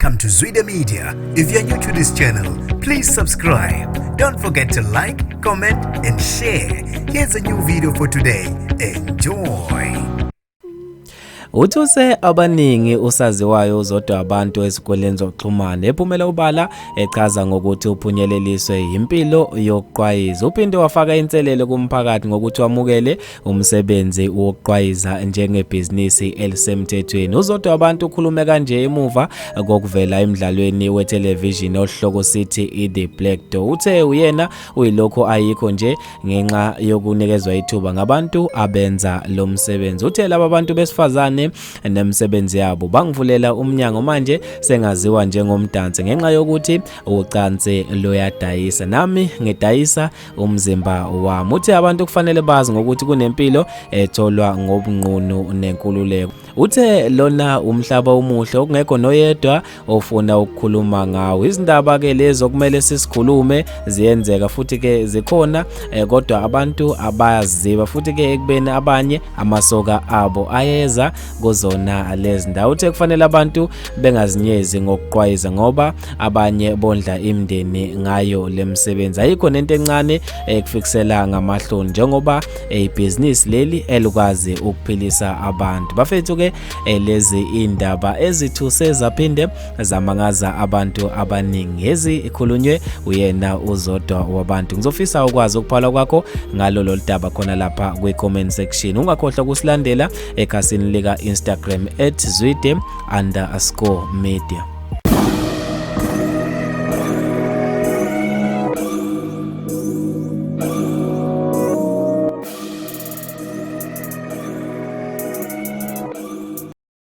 Welcome to Zwida Media. If you're new to this channel, please subscribe. Don't forget to like, comment, and share. Here's a new video for today. Enjoy. Uthuse abaningi usaziwayo uZodwa wabantu esikoleni zokuxhumana ephumela ubala echaza ngokuthi uphunyeleliswe impilo yokuqwayiza. Uphinde wafaka inselelo kumphakathi ngokuthi wamukele umsebenzi wokuqwayiza njengebhizinisi elisemthethweni. uZodwa wabantu ukhulume kanje emuva kokuvela emidlalweni wetelevision ohloko sithi The Black Door. Uthe uyena uyilokho ayikho nje ngenxa yokunikezwa ithuba ngabantu abenza lo msebenzi. Uthe laba bantu besifazane nemisebenzi yabo bangivulela umnyango manje sengaziwa njengomdansi ngenxa yokuthi ucansi loyadayisa, nami ngidayisa umzimba wami. Uthe abantu kufanele bazi ngokuthi kunempilo etholwa ngobunqunu nenkululeko. Uthe lona umhlaba umuhle okungekho noyedwa ofuna ukukhuluma ngawo. Izindaba ke lezo kumele sisikhulume ziyenzeka futhi ke zikhona kodwa abantu abayaziba futhi ke ekubeni abanye amasoka abo ayeza kuzona lezi ndawo. Uthe kufanele abantu bengazinyezi ngokuqwayiza ngoba abanye bondla imndeni ngayo lemsebenzi. Ayikho nento encane ekufikisela ngamahloni njengoba ibhizinisi leli elikwazi ukuphilisa abantu. Bafethu ke lezi indaba ezithuse zaphinde zamangaza abantu abaningi ezikhulunywe uyena uZodwa wabantu. Ngizofisa ukwazi ukuphala kwakho ngalo lolu daba khona lapha kwi-comment section. Ungakhohlwa ukusilandela ekhasini lika Instagram @zwide_media.